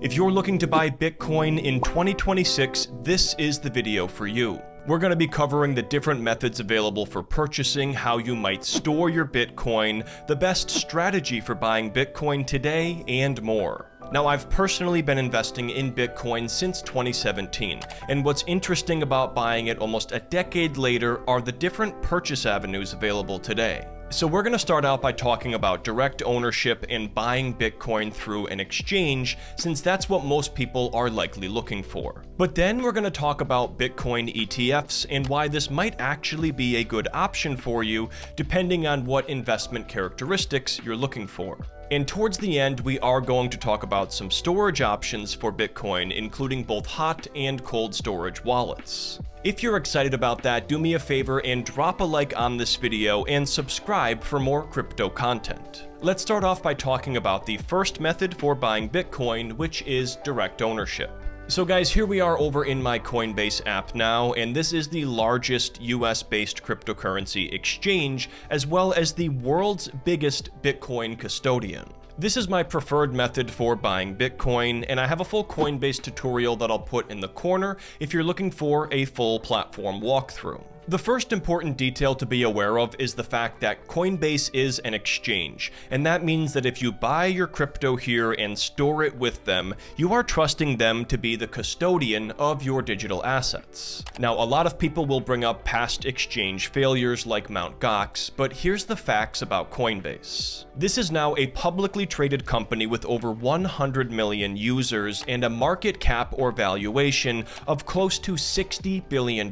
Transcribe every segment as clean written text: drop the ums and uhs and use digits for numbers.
If you're looking to buy Bitcoin in 2026, this is the video for you. We're going to be covering the different methods available for purchasing, how you might store your Bitcoin, the best strategy for buying Bitcoin today, and more. Now, I've personally been investing in Bitcoin since 2017, and what's interesting about buying it almost a decade later are the different purchase avenues available today. So we're going to start out by talking about direct ownership and buying Bitcoin through an exchange, since that's what most people are likely looking for. But then we're going to talk about Bitcoin ETFs and why this might actually be a good option for you, depending on what investment characteristics you're looking for. And towards the end, we are going to talk about some storage options for Bitcoin, including both hot and cold storage wallets. If you're excited about that, do me a favor and drop a like on this video and subscribe for more crypto content. Let's start off by talking about the first method for buying Bitcoin, which is direct ownership. So guys, here we are over in my Coinbase app now, and this is the largest US-based cryptocurrency exchange, as well as the world's biggest Bitcoin custodian. This is my preferred method for buying Bitcoin, and I have a full Coinbase tutorial that I'll put in the corner if you're looking for a full platform walkthrough. The first important detail to be aware of is the fact that Coinbase is an exchange, and that means that if you buy your crypto here and store it with them, you are trusting them to be the custodian of your digital assets. Now, a lot of people will bring up past exchange failures like Mt. Gox, but here's the facts about Coinbase. This is now a publicly traded company with over 100 million users and a market cap or valuation of close to $60 billion.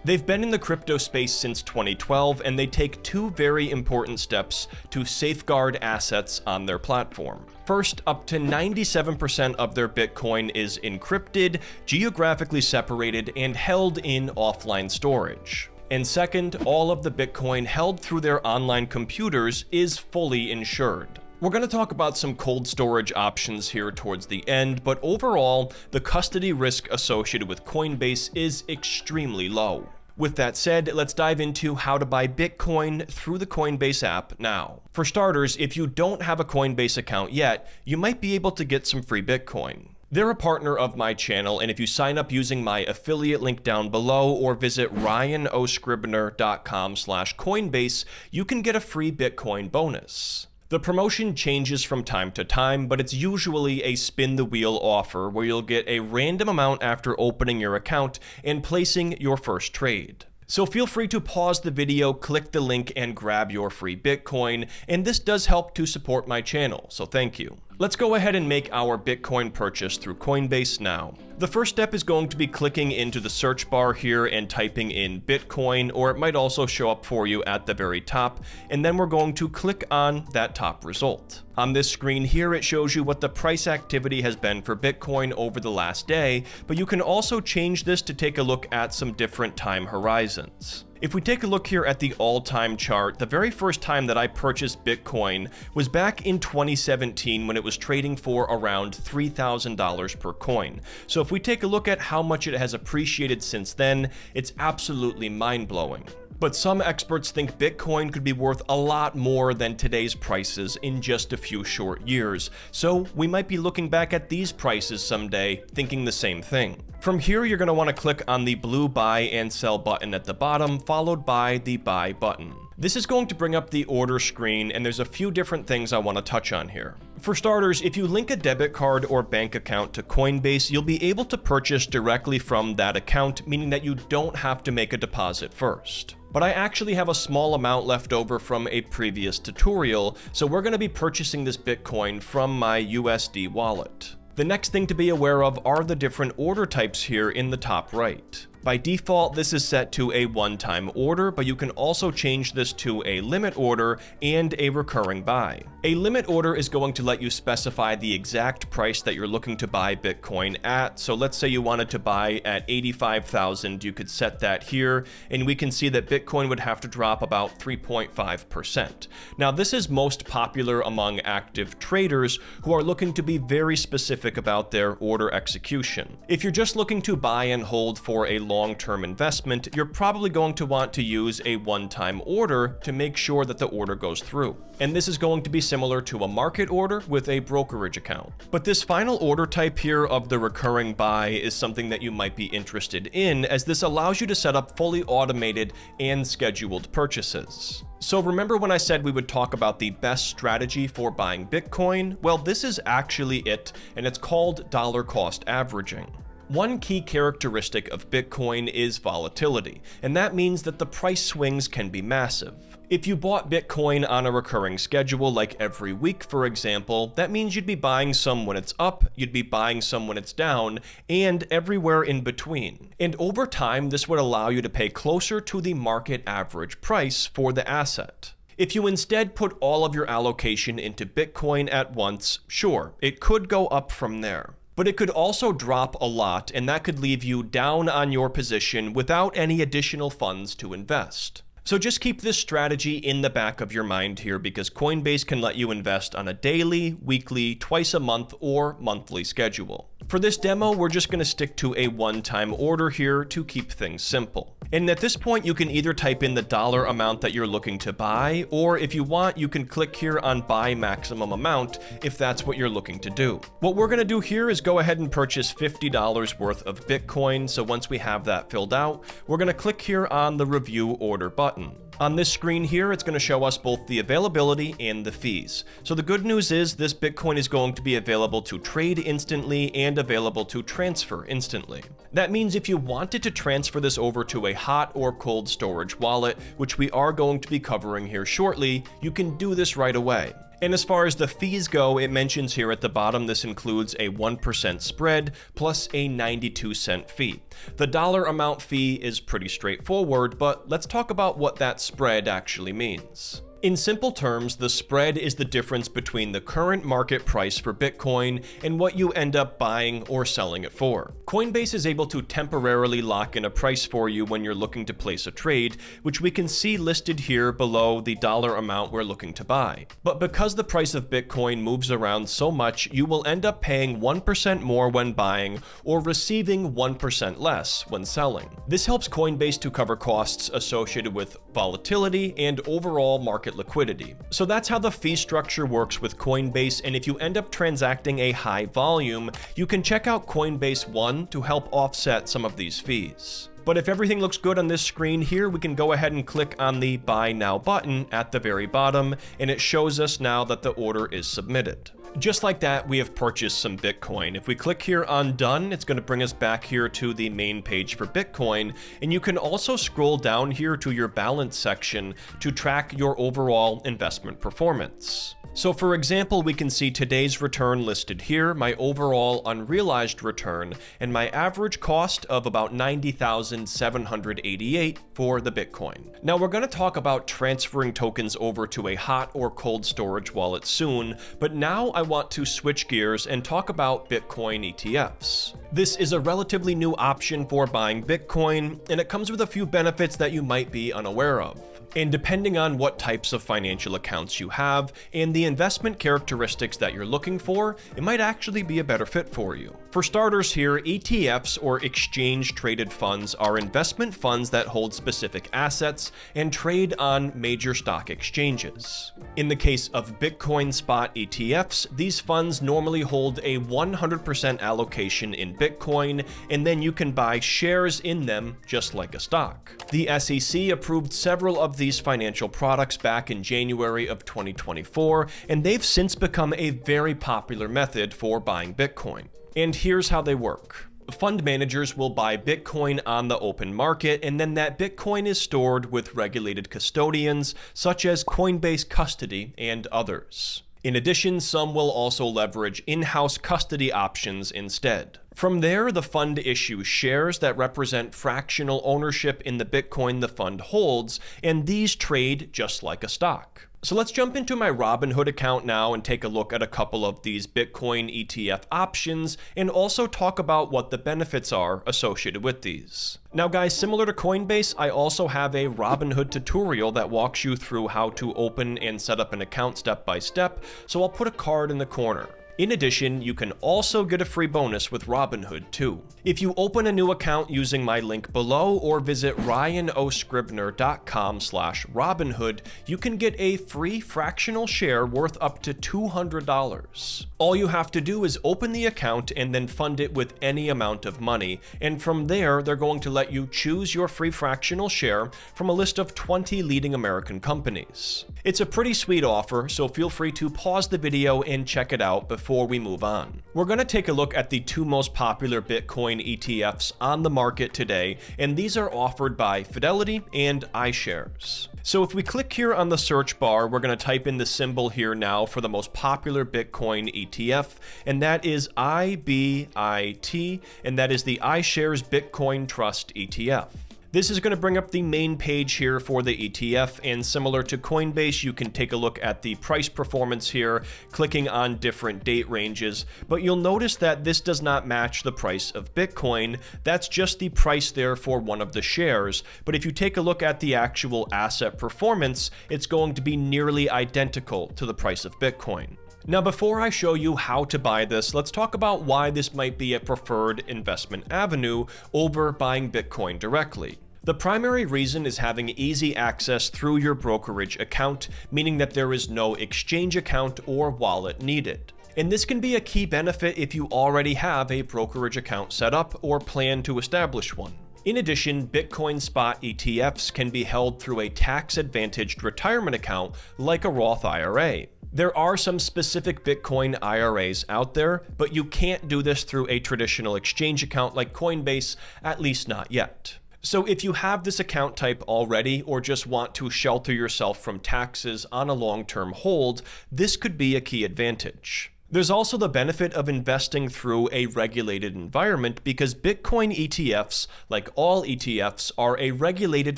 They've been in the crypto space since 2012, and they take two very important steps to safeguard assets on their platform. First, up to 97% of their Bitcoin is encrypted, geographically separated, and held in offline storage. And second, all of the Bitcoin held through their online computers is fully insured. We're going to talk about some cold storage options here towards the end, but overall, the custody risk associated with Coinbase is extremely low. With that said, let's dive into how to buy Bitcoin through the Coinbase app now. For starters, if you don't have a Coinbase account yet, you might be able to get some free Bitcoin. They're a partner of my channel, and if you sign up using my affiliate link down below or visit ryanoscribner.com/Coinbase, you can get a free Bitcoin bonus. The promotion changes from time to time, but it's usually a spin the wheel offer where you'll get a random amount after opening your account and placing your first trade. So feel free to pause the video, click the link, and grab your free Bitcoin, and this does help to support my channel, so thank you. Let's go ahead and make our Bitcoin purchase through Coinbase now. The first step is going to be clicking into the search bar here and typing in Bitcoin, or it might also show up for you at the very top, and then we're going to click on that top result. On this screen here, it shows you what the price activity has been for Bitcoin over the last day, but you can also change this to take a look at some different time horizons. If we take a look here at the all-time chart, the very first time that I purchased Bitcoin was back in 2017 when it was trading for around $3,000 per coin. So if we take a look at how much it has appreciated since then, it's absolutely mind-blowing. But some experts think Bitcoin could be worth a lot more than today's prices in just a few short years, so we might be looking back at these prices someday thinking the same thing. From here, you're going to want to click on the blue buy and sell button at the bottom, followed by the buy button. This is going to bring up the order screen, and there's a few different things I want to touch on here. For starters, if you link a debit card or bank account to Coinbase, you'll be able to purchase directly from that account, meaning that you don't have to make a deposit first. But I actually have a small amount left over from a previous tutorial, so we're going to be purchasing this Bitcoin from my USD wallet. The next thing to be aware of are the different order types here in the top right. By default, this is set to a one-time order, but you can also change this to a limit order and a recurring buy. A limit order is going to let you specify the exact price that you're looking to buy Bitcoin at. So let's say you wanted to buy at 85,000, you could set that here, and we can see that Bitcoin would have to drop about 3.5%. Now, this is most popular among active traders who are looking to be very specific about their order execution. If you're just looking to buy and hold for a long-term investment, you're probably going to want to use a one-time order to make sure that the order goes through. And this is going to be similar to a market order with a brokerage account. But this final order type here of the recurring buy is something that you might be interested in, as this allows you to set up fully automated and scheduled purchases. So remember when I said we would talk about the best strategy for buying Bitcoin? Well, this is actually it, and it's called dollar cost averaging. One key characteristic of Bitcoin is volatility, and that means that the price swings can be massive. If you bought Bitcoin on a recurring schedule, like every week for example, that means you'd be buying some when it's up, you'd be buying some when it's down, and everywhere in between. And over time, this would allow you to pay closer to the market average price for the asset. If you instead put all of your allocation into Bitcoin at once, sure, it could go up from there. But it could also drop a lot, and that could leave you down on your position without any additional funds to invest. So just keep this strategy in the back of your mind here, because Coinbase can let you invest on a daily, weekly, twice a month, or monthly schedule. For this demo, we're just going to stick to a one-time order here to keep things simple. And at this point, you can either type in the dollar amount that you're looking to buy, or if you want, you can click here on buy maximum amount if that's what you're looking to do. What we're going to do here is go ahead and purchase $50 worth of Bitcoin. So once we have that filled out, we're going to click here on the review order button. On this screen here, it's going to show us both the availability and the fees. So the good news is this Bitcoin is going to be available to trade instantly and available to transfer instantly. That means if you wanted to transfer this over to a hot or cold storage wallet, which we are going to be covering here shortly, you can do this right away. And as far as the fees go, it mentions here at the bottom this includes a 1% spread plus a 92-cent fee. The dollar amount fee is pretty straightforward, but let's talk about what that spread actually means. In simple terms, the spread is the difference between the current market price for Bitcoin and what you end up buying or selling it for. Coinbase is able to temporarily lock in a price for you when you're looking to place a trade, which we can see listed here below the dollar amount we're looking to buy. But because the price of Bitcoin moves around so much, you will end up paying 1% more when buying or receiving 1% less when selling. This helps Coinbase to cover costs associated with volatility and overall market liquidity. So that's how the fee structure works with Coinbase, and if you end up transacting a high volume, you can check out Coinbase One to help offset some of these fees. But if everything looks good on this screen here, we can go ahead and click on the Buy Now button at the very bottom, and it shows us now that the order is submitted. Just like that, we have purchased some Bitcoin. If we click here on Done, it's going to bring us back here to the main page for Bitcoin, and you can also scroll down here to your balance section to track your overall investment performance. So for example, we can see today's return listed here, my overall unrealized return, and my average cost of about $90,788 for the Bitcoin. Now we're going to talk about transferring tokens over to a hot or cold storage wallet soon, but now I want to switch gears and talk about Bitcoin ETFs. This is a relatively new option for buying Bitcoin, and it comes with a few benefits that you might be unaware of. And depending on what types of financial accounts you have and the investment characteristics that you're looking for, it might actually be a better fit for you. For starters here, ETFs or exchange traded funds are investment funds that hold specific assets and trade on major stock exchanges. In the case of Bitcoin spot ETFs, these funds normally hold a 100% allocation in Bitcoin, and then you can buy shares in them just like a stock. The SEC approved several of these financial products back in January of 2024, and they've since become a very popular method for buying Bitcoin. And here's how they work. Fund managers will buy Bitcoin on the open market, and then that Bitcoin is stored with regulated custodians such as Coinbase Custody and others. In addition, some will also leverage in-house custody options instead. From there, the fund issues shares that represent fractional ownership in the Bitcoin the fund holds, and these trade just like a stock. So let's jump into my Robinhood account now and take a look at a couple of these Bitcoin ETF options and also talk about what the benefits are associated with these. Now guys, similar to Coinbase, I also have a Robinhood tutorial that walks you through how to open and set up an account step by step, so I'll put a card in the corner. In addition, you can also get a free bonus with Robinhood too. If you open a new account using my link below or visit ryanoscribner.com/Robinhood, you can get a free fractional share worth up to $200. All you have to do is open the account and then fund it with any amount of money, and from there, they're going to let you choose your free fractional share from a list of 20 leading American companies. It's a pretty sweet offer, so feel free to pause the video and check it out before we move on. We're going to take a look at the two most popular Bitcoin ETFs on the market today, and these are offered by Fidelity and iShares. So if we click here on the search bar, we're going to type in the symbol here now for the most popular Bitcoin ETF, and that is IBIT, and that is the iShares Bitcoin Trust ETF. This is going to bring up the main page here for the ETF, and similar to Coinbase, you can take a look at the price performance here, clicking on different date ranges, but you'll notice that this does not match the price of Bitcoin. That's just the price there for one of the shares, but if you take a look at the actual asset performance, it's going to be nearly identical to the price of Bitcoin. Now, before I show you how to buy this, let's talk about why this might be a preferred investment avenue over buying Bitcoin directly. The primary reason is having easy access through your brokerage account, meaning that there is no exchange account or wallet needed. And this can be a key benefit if you already have a brokerage account set up or plan to establish one. In addition, Bitcoin spot ETFs can be held through a tax-advantaged retirement account like a Roth IRA. There are some specific Bitcoin IRAs out there, but you can't do this through a traditional exchange account like Coinbase, at least not yet. So if you have this account type already or just want to shelter yourself from taxes on a long-term hold, this could be a key advantage. There's also the benefit of investing through a regulated environment because Bitcoin ETFs, like all ETFs, are a regulated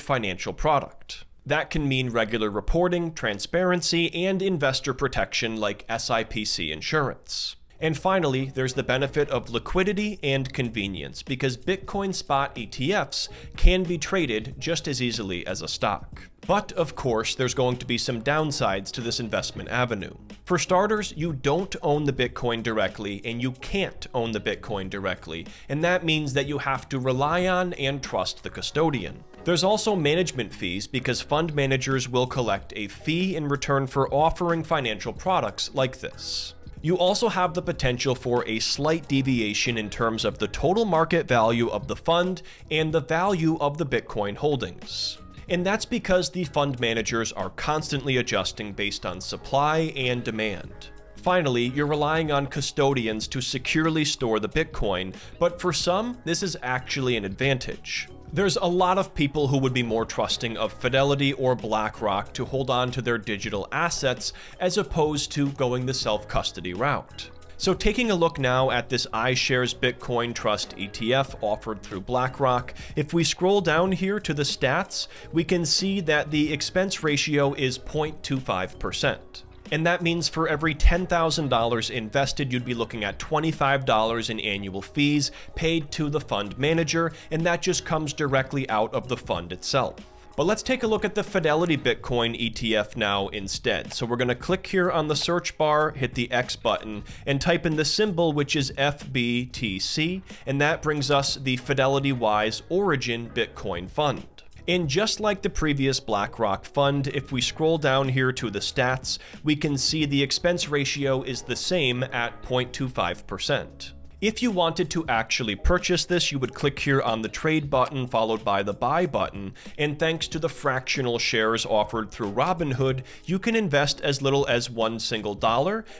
financial product. That can mean regular reporting, transparency, and investor protection like SIPC insurance. And finally, there's the benefit of liquidity and convenience because Bitcoin spot ETFs can be traded just as easily as a stock. But of course, there's going to be some downsides to this investment avenue. For starters, you don't own the Bitcoin directly and you can't own the Bitcoin directly, and that means that you have to rely on and trust the custodian. There's also management fees because fund managers will collect a fee in return for offering financial products like this. You also have the potential for a slight deviation in terms of the total market value of the fund and the value of the Bitcoin holdings. And that's because the fund managers are constantly adjusting based on supply and demand. Finally, you're relying on custodians to securely store the Bitcoin, but for some, this is actually an advantage. There's a lot of people who would be more trusting of Fidelity or BlackRock to hold on to their digital assets as opposed to going the self-custody route. So taking a look now at this iShares Bitcoin Trust ETF offered through BlackRock, if we scroll down here to the stats, we can see that the expense ratio is 0.25%. And that means for every $10,000 invested, you'd be looking at $25 in annual fees paid to the fund manager, and that just comes directly out of the fund itself. But let's take a look at the Fidelity Bitcoin ETF now instead. So we're going to click here on the search bar, hit the X button, and type in the symbol, which is FBTC, and that brings us the Fidelity Wise Origin Bitcoin Fund. And just like the previous BlackRock fund, if we scroll down here to the stats, we can see the expense ratio is the same at 0.25%. If you wanted to actually purchase this, you would click here on the trade button followed by the buy button, and thanks to the fractional shares offered through Robinhood, you can invest as little as $1 single,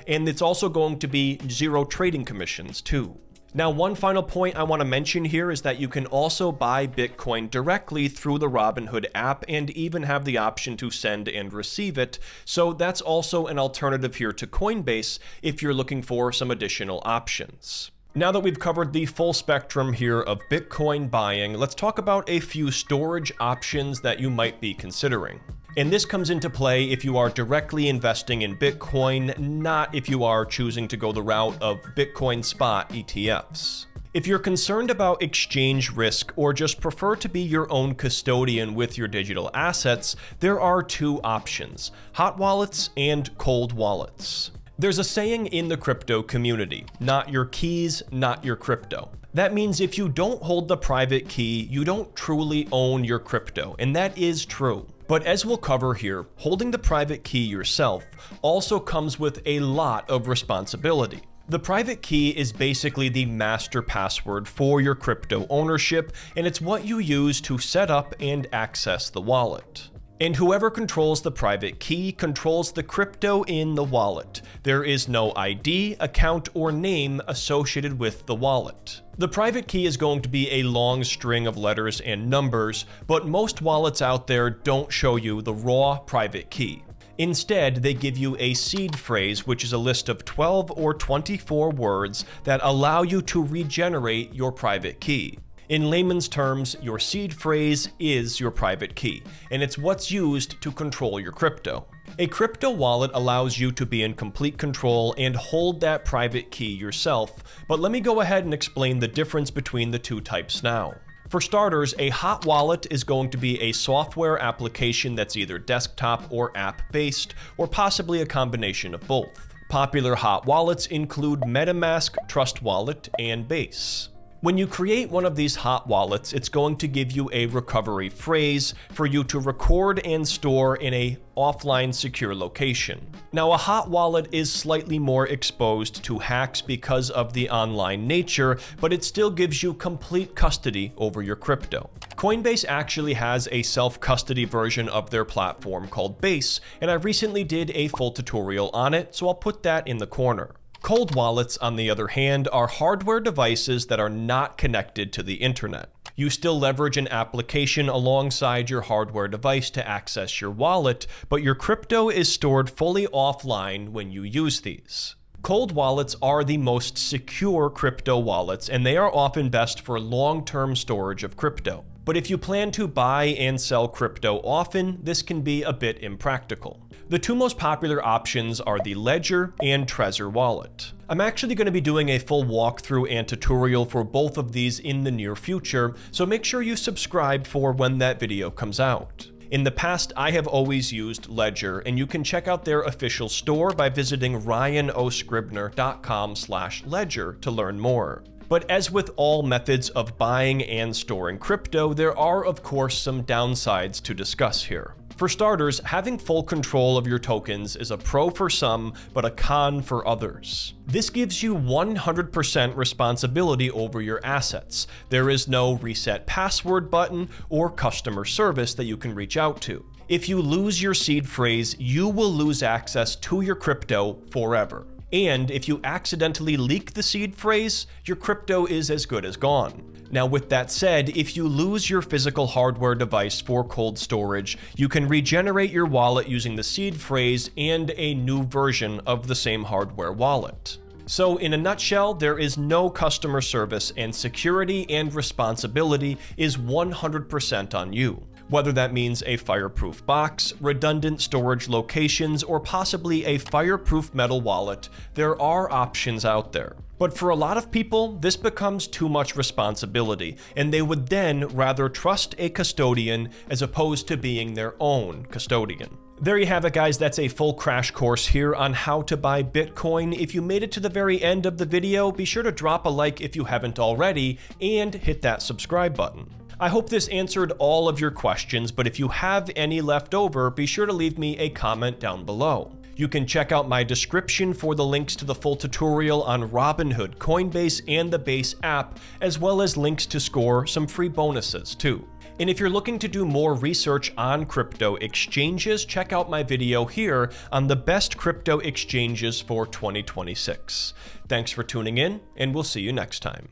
and it's also going to be 0 trading commissions too. Now, one final point I want to mention here is that you can also buy Bitcoin directly through the Robinhood app and even have the option to send and receive it. So that's also an alternative here to Coinbase if you're looking for some additional options. Now that we've covered the full spectrum here of Bitcoin buying, let's talk about a few storage options that you might be considering. And this comes into play if you are directly investing in Bitcoin, not if you are choosing to go the route of Bitcoin spot ETFs. If you're concerned about exchange risk or just prefer to be your own custodian with your digital assets, there are two options: hot wallets and cold wallets. There's a saying in the crypto community, not your keys, not your crypto. That means if you don't hold the private key, you don't truly own your crypto, and that is true. But as we'll cover here, holding the private key yourself also comes with a lot of responsibility. The private key is basically the master password for your crypto ownership, and it's what you use to set up and access the wallet. And whoever controls the private key controls the crypto in the wallet. There is no ID, account, or name associated with the wallet. The private key is going to be a long string of letters and numbers, but most wallets out there don't show you the raw private key. Instead, they give you a seed phrase, which is a list of 12 or 24 words that allow you to regenerate your private key. In layman's terms, your seed phrase is your private key, and it's what's used to control your crypto. A crypto wallet allows you to be in complete control and hold that private key yourself, but let me go ahead and explain the difference between the two types now. For starters, a hot wallet is going to be a software application that's either desktop or app-based, or possibly a combination of both. Popular hot wallets include MetaMask, Trust Wallet, and Base. When you create one of these hot wallets, it's going to give you a recovery phrase for you to record and store in a offline secure location. Now, a hot wallet is slightly more exposed to hacks because of the online nature, but it still gives you complete custody over your crypto. Coinbase actually has a self-custody version of their platform called Base, and I recently did a full tutorial on it, so I'll put that in the corner. Cold wallets, on the other hand, are hardware devices that are not connected to the internet. You still leverage an application alongside your hardware device to access your wallet, but your crypto is stored fully offline when you use these. Cold wallets are the most secure crypto wallets, and they are often best for long-term storage of crypto. But if you plan to buy and sell crypto often, this can be a bit impractical. The two most popular options are the Ledger and Trezor wallet. I'm actually going to be doing a full walkthrough and tutorial for both of these in the near future, so make sure you subscribe for when that video comes out. In the past, I have always used Ledger, and you can check out their official store by visiting ryanoscribner.com/ledger to learn more. But as with all methods of buying and storing crypto, there are of course some downsides to discuss here. For starters, having full control of your tokens is a pro for some, but a con for others. This gives you 100% responsibility over your assets. There is no reset password button or customer service that you can reach out to. If you lose your seed phrase, you will lose access to your crypto forever. And if you accidentally leak the seed phrase, your crypto is as good as gone. Now, with that said, if you lose your physical hardware device for cold storage, you can regenerate your wallet using the seed phrase and a new version of the same hardware wallet. So in a nutshell, there is no customer service, and security and responsibility is 100% on you. Whether that means a fireproof box, redundant storage locations, or possibly a fireproof metal wallet, there are options out there. But for a lot of people, this becomes too much responsibility, and they would then rather trust a custodian as opposed to being their own custodian. There you have it, guys. That's a full crash course here on how to buy Bitcoin. If you made it to the very end of the video, be sure to drop a like if you haven't already, and hit that subscribe button. I hope this answered all of your questions, but if you have any left over, be sure to leave me a comment down below. You can check out my description for the links to the full tutorial on Robinhood, Coinbase, and the Base app, as well as links to score some free bonuses too. And if you're looking to do more research on crypto exchanges, check out my video here on the best crypto exchanges for 2026. Thanks for tuning in, and we'll see you next time.